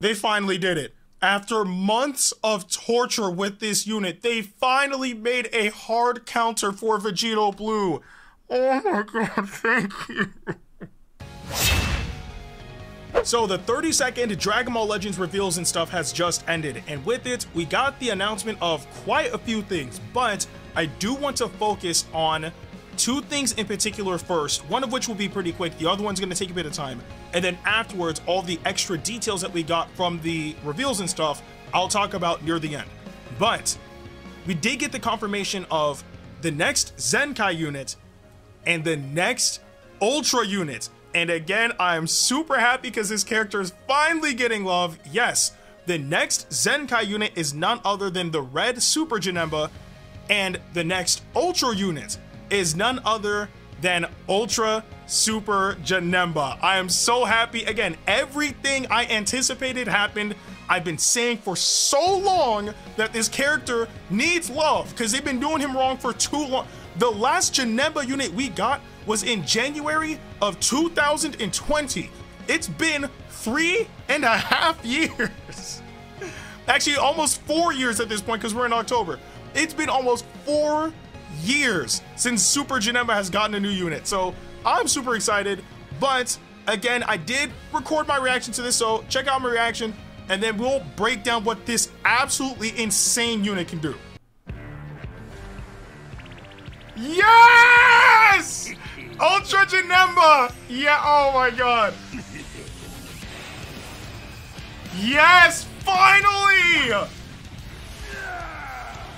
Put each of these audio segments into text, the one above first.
They finally did it. After months of torture with this unit, they finally made a hard counter for Vegito Blue. Oh my god, thank you. So the 30-second Dragon Ball Legends reveals and stuff has just ended, and with it, we got the announcement of quite a few things, but I do want to focus on two things in particular first, one of which will be pretty quick, the other one's going to take a bit of time, and then afterwards, all the extra details that we got from the reveals and stuff, I'll talk about near the end. But we did get the confirmation of the next Zenkai unit and the next Ultra unit. And again, I'm super happy because this character is finally getting love. Yes, the next Zenkai unit is none other than the Red Super Janemba, and the next Ultra unit is none other than Ultra Super Janemba. I am so happy. Again, everything I anticipated happened. I've been saying for so long that this character needs love because they've been doing him wrong for too long. The last Janemba unit we got was in January of 2020. It's been 3.5 years. Actually, almost 4 years at this point because we're in October. It's been almost 4 years since Super Janemba has gotten a new unit. So I'm super excited. But again, I did record my reaction to this. So check out my reaction and then we'll break down what this absolutely insane unit can do. Yes! Ultra Janemba! Yeah, oh my god. Yes, finally!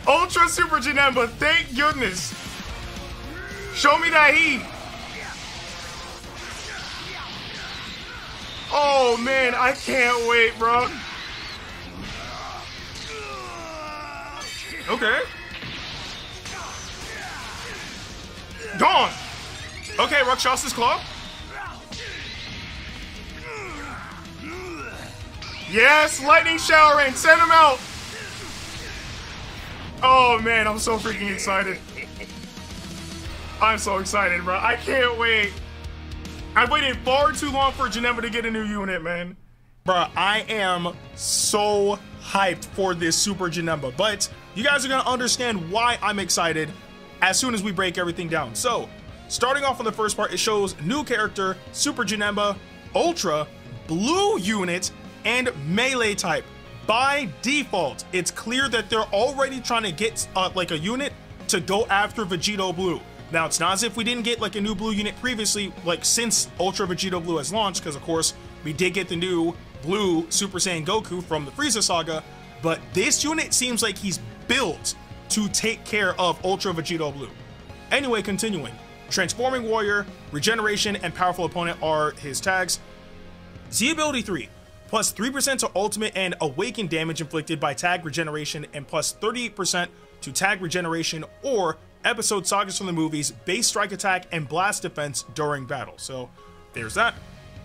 Ultra Super Janemba, thank goodness. Show me that heat. Oh man, I can't wait, bro. Okay. Gone. Okay, Rakshasa's Claw. Yes, Lightning Shower Rain, send him out. Oh man, I'm so freaking excited. I'm so excited, bro. I can't wait. I've waited far too long for Janemba to get a new unit, man. Bro, I am so hyped for this Super Janemba, but you guys are gonna understand why I'm excited as soon as we break everything down. So, starting off on the first part, it shows new character, Super Janemba, Ultra, Blue unit, and Melee type. By default, it's clear that they're already trying to get like a unit to go after Vegito Blue. Now, it's not as if we didn't get like a new Blue unit previously, like since Ultra Vegito Blue has launched, because of course, we did get the new Blue Super Saiyan Goku from the Frieza saga, but this unit seems like he's built to take care of Ultra Vegito Blue. Anyway, continuing. Transforming Warrior, Regeneration, and Powerful Opponent are his tags. Z Ability 3, plus 3% to Ultimate and Awaken damage inflicted by tag Regeneration, and plus 38% to tag Regeneration or Episode Sagas from the movies, base strike attack, and blast defense during battle. So there's that.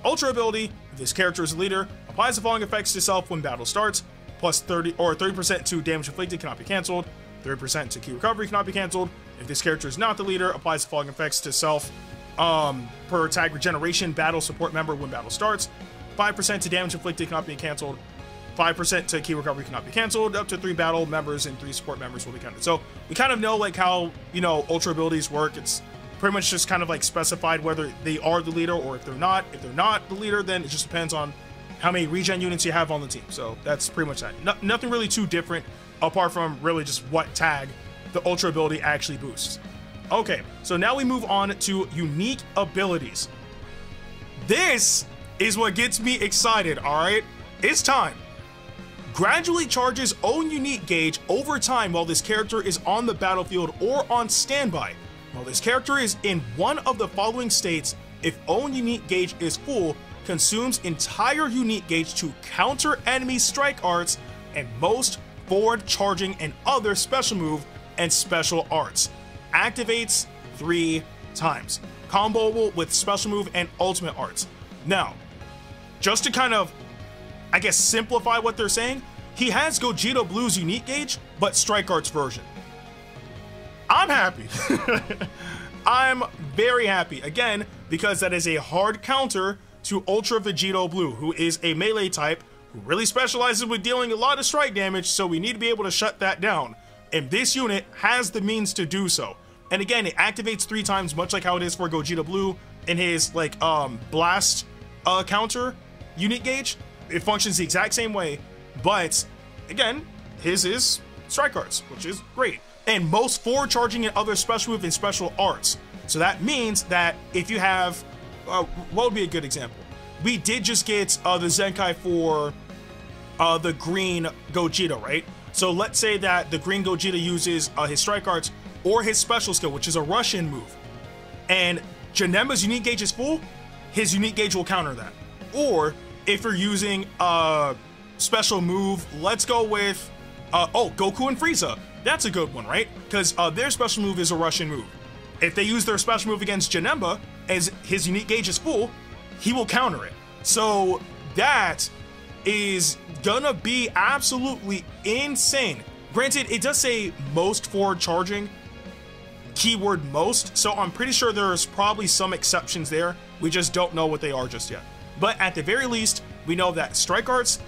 Ultra Ability, if this character is a leader, applies the following effects to self when battle starts, plus 30% to damage inflicted cannot be cancelled, 30% to key recovery cannot be cancelled. If this character is not the leader, applies the following effects to self per tag Regeneration, battle support member when battle starts, 5% to damage inflicted cannot be cancelled, 5% to key recovery cannot be cancelled, up to 3 battle members and 3 support members will be counted. So we kind of know like how, you know, Ultra abilities work. It's pretty much just kind of like specified whether they are the leader or if they're not. If they're not the leader, then it just depends on how many regen units you have on the team. So that's pretty much that. Nothing really too different apart from really just what tag the Ultra ability actually boosts. Okay, so now we move on to unique abilities. This is what gets me excited, all right? It's time. Gradually charges own unique gauge over time while this character is on the battlefield or on standby. While this character is in one of the following states, if own unique gauge is full, consumes entire unique gauge to counter enemy strike arts and most forward charging and other special move and special arts. Activates 3 times. Comboable with special move and ultimate arts. Now, just to kind of, I guess, simplify what they're saying, he has Gogeta Blue's unique gauge, but strike arts version. I'm happy. I'm very happy, again, because that is a hard counter to Ultra Vegito Blue, who is a melee type who really specializes with dealing a lot of strike damage, so we need to be able to shut that down. And this unit has the means to do so. And again, it activates 3 times, much like how it is for Gogeta Blue in his like blast counter unit gauge. It functions the exact same way, but again, his is strike arts, which is great. And most forward charging and other special move and special arts. So that means that if you have, what would be a good example? We did just get the Zenkai for the green Gogeta, right? So let's say that the green Gogeta uses his strike arts or his special skill, which is a Russian move. And Janemba's unique gauge is full, his unique gauge will counter that. Or if you're using a special move, let's go with, Goku and Frieza. That's a good one, right? Because their special move is a Russian move. If they use their special move against Janemba, as his unique gauge is full, he will counter it. So that is gonna be absolutely insane. Granted, it does say most forward charging, keyword most, so I'm pretty sure there's probably some exceptions there. We just don't know what they are just yet. But at the very least, we know that strike arts,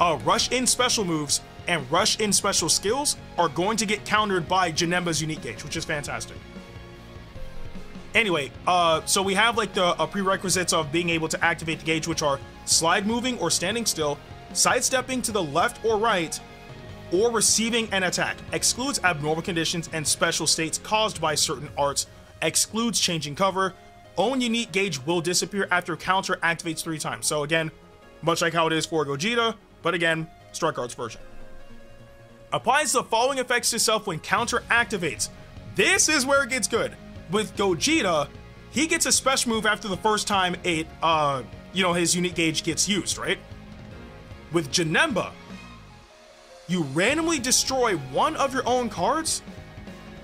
rush in special moves, and rush in special skills are going to get countered by Janemba's unique gauge, which is fantastic. Anyway, so we have like the prerequisites of being able to activate the gauge, which are slide moving or standing still, sidestepping to the left or right, or receiving an attack. Excludes abnormal conditions and special states caused by certain arts. Excludes changing cover. Own unique gauge will disappear after counter activates 3 times. So again, much like how it is for Gogeta, but again, strike arts version. Applies the following effects to self when counter activates. This is where it gets good. With Gogeta, he gets a special move after the first time it, his unique gauge gets used, right? With Janemba, you randomly destroy one of your own cards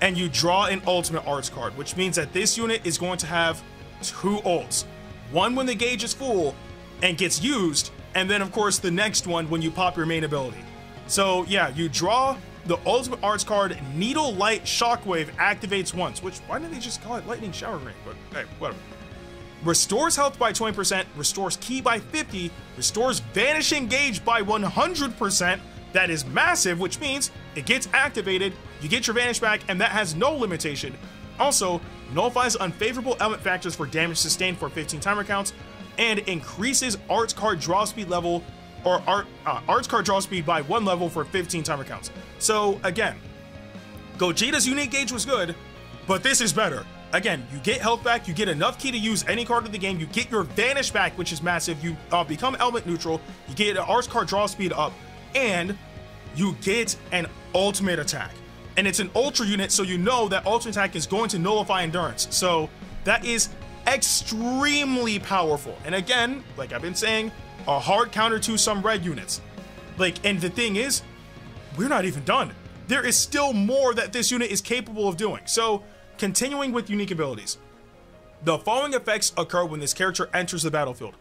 and you draw an ultimate arts card, which means that this unit is going to have 2 ults. One when the gauge is full and gets used, and then of course the next one when you pop your main ability. So yeah, you draw the ultimate arts card, Needle Light Shockwave activates once, which, why didn't they just call it Lightning Shower Ring? But hey, whatever. Restores health by 20%, restores ki by 50%, restores vanishing gauge by 100%. That is massive, which means it gets activated, you get your vanish back, and that has no limitation. Also, nullifies unfavorable element factors for damage sustained for 15 timer counts, and increases arts card draw speed level, or arts card draw speed by 1 level for 15 timer counts. So again, Gogeta's unique gauge was good, but this is better. Again, you get health back, you get enough ki to use any card of the game, you get your vanish back, which is massive, you become element neutral, you get an arts card draw speed up, and you get an ultimate attack. And it's an ultra unit, so you know that ultimate attack is going to nullify endurance. So that is extremely powerful. And again, like I've been saying, a hard counter to some red units. And the thing is, we're not even done. There is still more that this unit is capable of doing. So continuing with unique abilities. The following effects occur when this character enters the battlefield.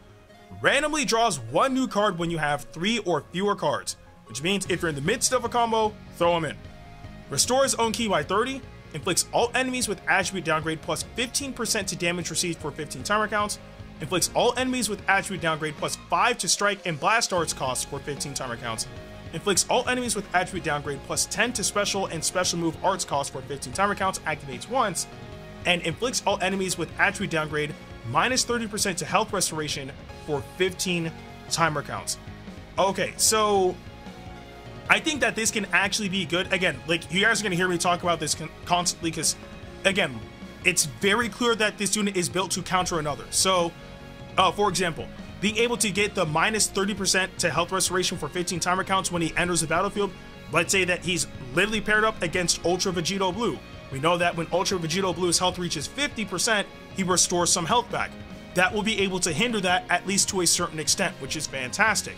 Randomly draws 1 new card when you have 3 or fewer cards, which means if you're in the midst of a combo, throw them in. Restores own ki by 30, inflicts all enemies with attribute downgrade plus 15% to damage received for 15 timer counts, inflicts all enemies with attribute downgrade plus 5 to strike and blast arts costs for 15 timer counts, inflicts all enemies with attribute downgrade plus 10 to special and special move arts costs for 15 timer counts, activates once, and inflicts all enemies with attribute downgrade minus 30% to health restoration for 15 timer counts. Okay, so I think that this can actually be good. Again, you guys are going to hear me talk about this constantly because, again, it's very clear that this unit is built to counter another. So, for example, being able to get the minus 30% to health restoration for 15 timer counts when he enters the battlefield, let's say that he's literally paired up against Ultra VEGITO Blue. We know that when Ultra VEGITO Blue's health reaches 50%, he restores some health back. That will be able to hinder that at least to a certain extent, which is fantastic.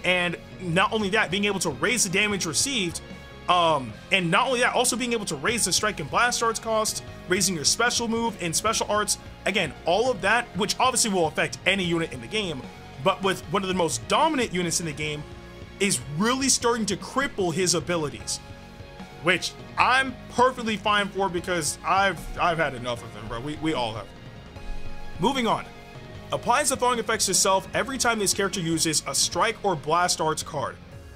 And not only that, being able to raise the damage received, and not only that, also being able to raise the strike and blast arts cost, raising your special move and special arts. Again, all of that, which obviously will affect any unit in the game, but with one of the most dominant units in the game, is really starting to cripple his abilities, which I'm perfectly fine for because I've had enough of him, bro. We all have. Moving on. Applies the following effects to self every time this character uses a strike or blast arts card.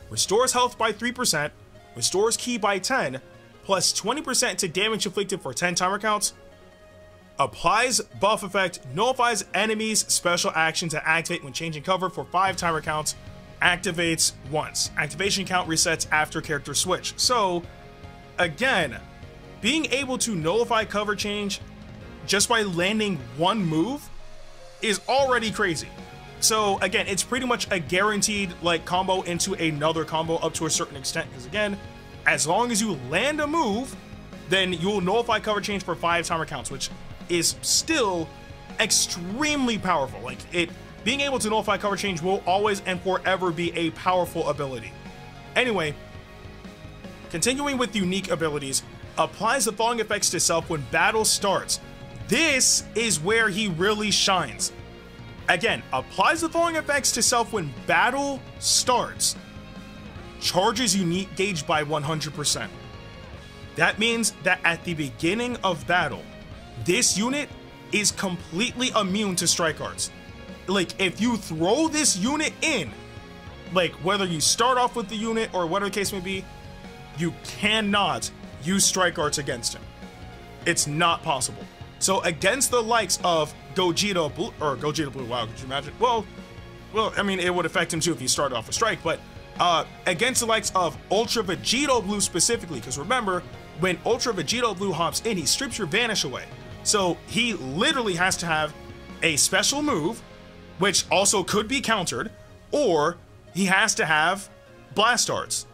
Restores health by 3%, restores ki by 10, plus 20% to damage inflicted for 10 timer counts. Applies buff effect, nullifies enemies' special action to activate when changing cover for 5 timer counts. Activates once. Activation count resets after character switch. So, again, being able to nullify cover change just by landing one move is already crazy. So again, it's pretty much a guaranteed like combo into another combo up to a certain extent, because again, as long as you land a move, then you'll nullify cover change for 5 timer counts, which is still extremely powerful. Like, it being able to nullify cover change will always and forever be a powerful ability. Anyway, continuing with unique abilities, applies the following effects to self when battle starts. This is where he really shines. Again, applies the following effects to self when battle starts. Charges unique gauge by 100%. That means that at the beginning of battle, this unit is completely immune to strike arts. Like, if you throw this unit in, like whether you start off with the unit or whatever the case may be, you cannot use strike arts against him. It's not possible. So against the likes of Gogeta Blue, wow, could you imagine? Well, I mean, it would affect him too if he started off with strike, but against the likes of Ultra VEGITO Blue specifically, because remember, when Ultra VEGITO Blue hops in, he strips your Vanish away. So he literally has to have a special move, which also could be countered, or he has to have Blast Arts.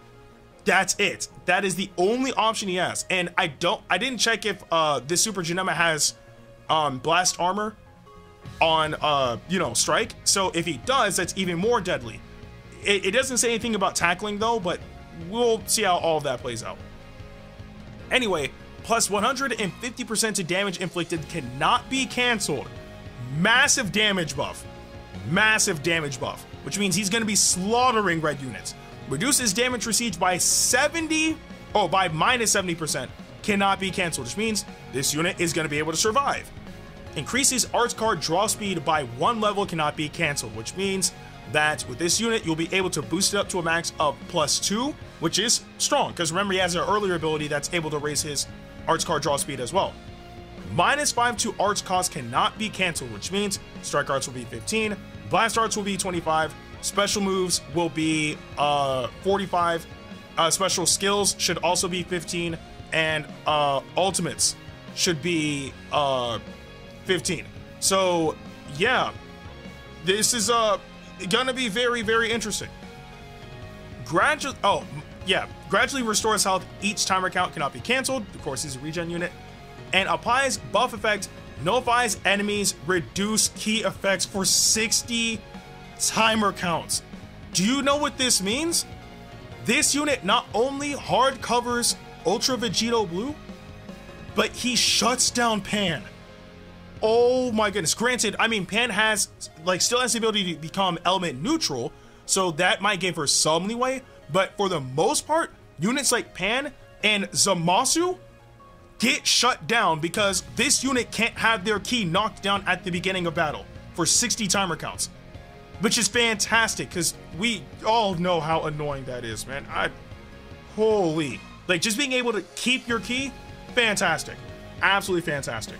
That's it. That is the only option he has. And I didn't check if this Super Janemba has Blast Armor on, Strike. So if he does, that's even more deadly. It doesn't say anything about tackling though, but we'll see how all of that plays out. Anyway, plus 150% to damage inflicted cannot be canceled. Massive damage buff. Massive damage buff, which means he's going to be slaughtering red units. Reduces damage received by minus 70%, cannot be canceled, which means this unit is going to be able to survive. Increases arts card draw speed by 1 level, cannot be canceled, which means that with this unit, you'll be able to boost it up to a max of +2, which is strong, because remember, he has an earlier ability that's able to raise his arts card draw speed as well. -5 to arts cost cannot be canceled, which means strike arts will be 15, blast arts will be 25, special moves will be 45, special skills should also be 15, and ultimates should be 15. So yeah, this is gonna be very, very interesting. Gradually restores health. Each timer count cannot be canceled. Of course, he's a regen unit. And applies buff effect, nullifies enemies, reduce key effects for 60 timer counts. Do you know what this means? This unit not only hard covers Ultra VEGITO Blue, but he shuts down Pan. Oh my goodness. Granted, I mean, Pan has, still has the ability to become element neutral, so that might give her some leeway, but for the most part, units like Pan and Zamasu get shut down because this unit can't have their key knocked down at the beginning of battle for 60 timer counts, which is fantastic because we all know how annoying that is, man. Holy, just being able to keep your key, fantastic, absolutely fantastic.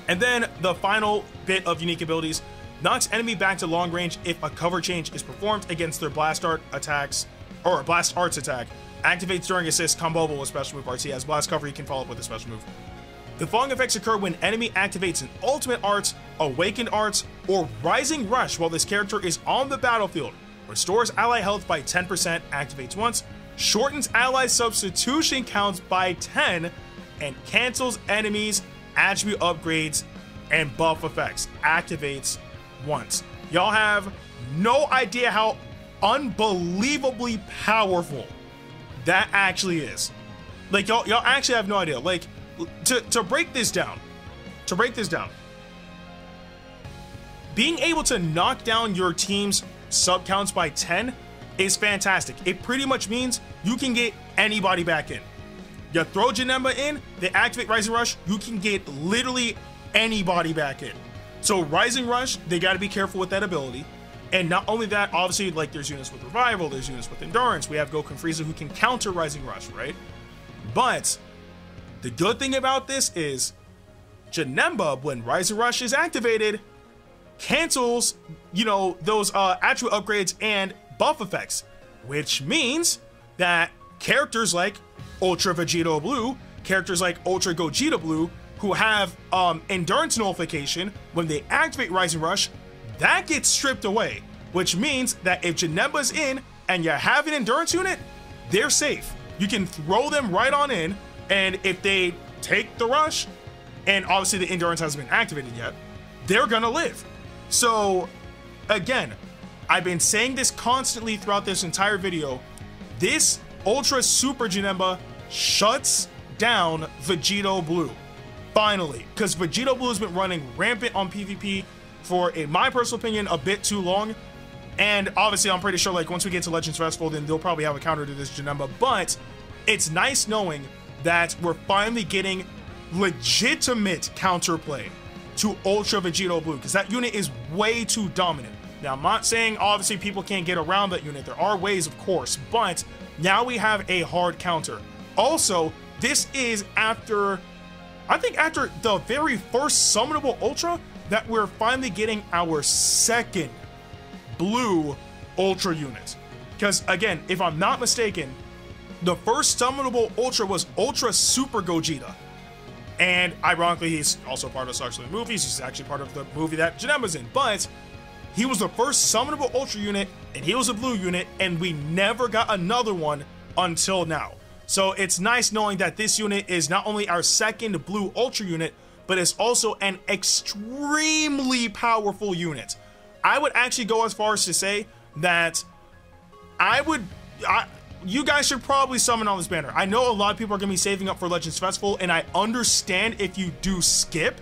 And then the final bit of unique abilities, knocks enemy back to long range if a cover change is performed against their blast art attacks, or a blast arts attack. Activates during assist, comboable with special move arts. He has blast cover, he can follow up with a special move. The following effects occur when enemy activates an ultimate arts, awakened arts, or rising rush while this character is on the battlefield. Restores ally health by 10%, activates once, shortens ally substitution counts by 10, and cancels enemies, attribute upgrades, and buff effects. Activates once. Y'all have no idea how unbelievably powerful that actually is. Y'all actually have no idea. To break this down, being able to knock down your team's sub counts by 10 is fantastic. It pretty much means you can get anybody back in. You throw Janemba in, they activate Rising Rush, you can get literally anybody back in. So Rising Rush, they got to be careful with that ability. And not only that, obviously, like, there's units with Revival, there's units with Endurance. We have Goku and Frieza who can counter Rising Rush, right? But the good thing about this is Janemba, when Rising Rush is activated, cancels, you know, those attribute upgrades and buff effects, which means that characters like Ultra Vegito Blue, characters like Ultra Gogeta Blue, who have endurance nullification, when they activate Rising Rush, that gets stripped away, which means that if Janemba's in and you have an endurance unit, they're safe. You can throw them right on in, and if they take the rush, and obviously the endurance hasn't been activated yet, they're gonna live. So again, I've been saying this constantly throughout this entire video. This Ultra Super Janemba shuts down Vegito Blue. Finally, because Vegito Blue has been running rampant on PvP for, in my personal opinion, a bit too long. And obviously, I'm pretty sure, like, once we get to Legends Festival, then they'll probably have a counter to this Janemba. But it's nice knowing that we're finally getting legitimate counterplay to Ultra Vegito Blue, because that unit is way too dominant. Now, I'm not saying, obviously, people can't get around that unit. There are ways, of course, but now we have a hard counter. Also, this is after, I think after the very first summonable Ultra, that we're finally getting our second blue Ultra unit. Because again, if I'm not mistaken, the first summonable Ultra was Ultra Super Gogeta. And ironically, he's also part of Star Wars movies. He's actually part of the movie that Janemba's in. But he was the first summonable Ultra unit, and he was a blue unit, and we never got another one until now. So it's nice knowing that this unit is not only our second blue Ultra unit, but it's also an extremely powerful unit. I would actually go as far as to say that you guys should probably summon on this banner. I know a lot of people are going to be saving up for Legends Festival, and I understand if you do skip,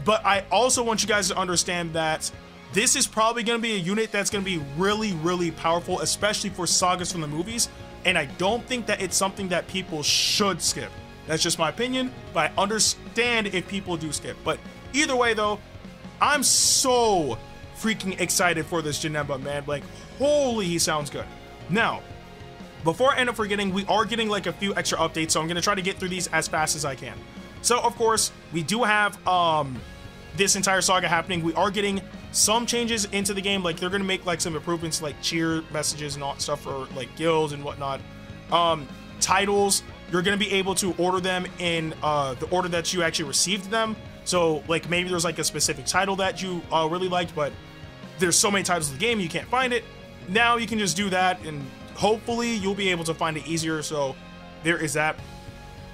but I also want you guys to understand that this is probably going to be a unit that's going to be really, really powerful, especially for sagas from the movies, and I don't think that it's something that people should skip. That's just my opinion, but I understand if people do skip. But either way, though, I'm so freaking excited for this Janemba, man. Like, holy, he sounds good. Now, before I end up forgetting, we are getting like a few extra updates, so I'm going to try to get through these as fast as I can. So, of course, we do have this entire saga happening. We are getting some changes into the game. Like, they're going to make like some improvements, like cheer messages and all stuff for like guilds and whatnot. Titles, you're going to be able to order them in the order that you actually received them. So, like, maybe there's like a specific title that you really liked, but there's so many titles in the game you can't find it. Now you can just do that, and hopefully you'll be able to find it easier. So there is that.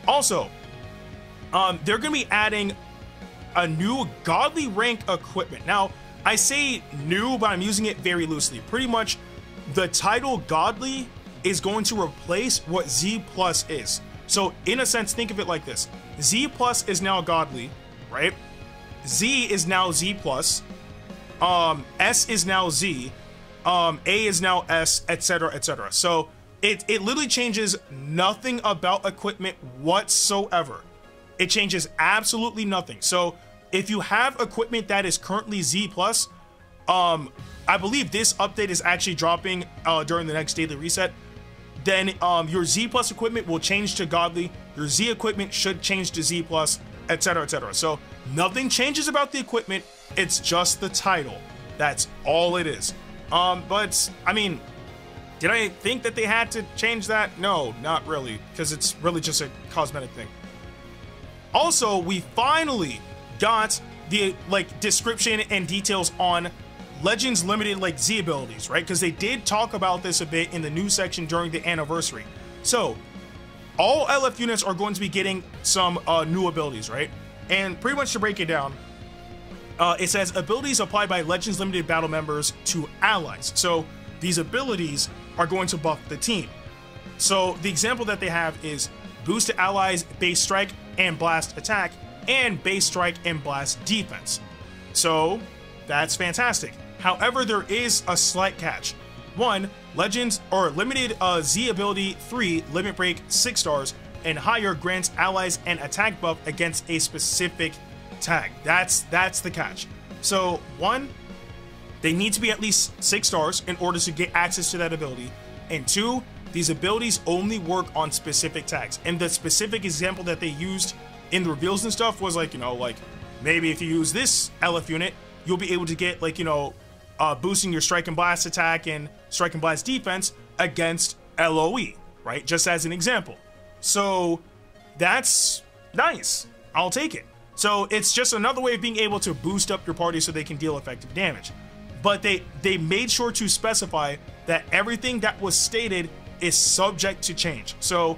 Also, they're going to be adding a new godly rank equipment. Now, I say new, but I'm using it very loosely. Pretty much the title godly is going to replace what Z plus is. So in a sense, think of it like this. Z plus is now godly, right? Z is now Z plus. S is now Z. A is now S, etc., etc. So it literally changes nothing about equipment whatsoever. It changes absolutely nothing. So if you have equipment that is currently Z plus, I believe this update is actually dropping during the next daily reset. Then your Z plus equipment will change to godly. Your Z equipment should change to Z plus, etc., etc. So nothing changes about the equipment. It's just the title. That's all it is. But I mean, did I think that they had to change that? No, not really, because it's really just a cosmetic thing. Also, we finally got the like description and details on Legends Limited like Z abilities, right? Because they did talk about this a bit in the news section during the anniversary. So all LF units are going to be getting some new abilities, right? And pretty much to break it down, it says abilities applied by Legends Limited battle members to allies. So these abilities are going to buff the team. So the example that they have is boost to allies, base strike and blast attack, and base strike and blast defense. So that's fantastic. However, there is a slight catch. 1, Legends or Limited Z ability 3, Limit Break 6 stars and higher grants allies an attack buff against a specific tag. That's the catch. So, one, they need to be at least 6 stars in order to get access to that ability. And 2, these abilities only work on specific tags. And the specific example that they used in the reveals and stuff was like, you know, like maybe if you use this LF unit, you'll be able to get like, you know, boosting your strike and blast attack and strike and blast defense against LOE, right? Just as an example. So that's nice. I'll take it. So it's just another way of being able to boost up your party so they can deal effective damage. But they made sure to specify that everything that was stated is subject to change. So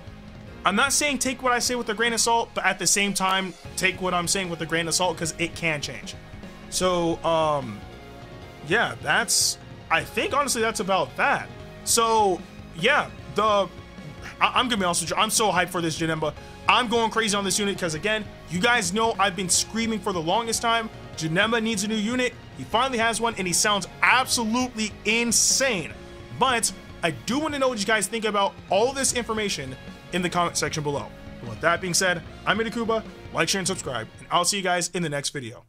I'm not saying take what I say with a grain of salt, but at the same time, take what I'm saying with a grain of salt because it can change. So, yeah, I think honestly that's about that. So, yeah, I'm gonna be honest with you, I'm so hyped for this Janemba. I'm going crazy on this unit because, again, you guys know I've been screaming for the longest time. Janemba needs a new unit. He finally has one, and he sounds absolutely insane. But I do want to know what you guys think about all this information in the comment section below. And with that being said, I'm Ndukauba. Like, share, and subscribe, and I'll see you guys in the next video.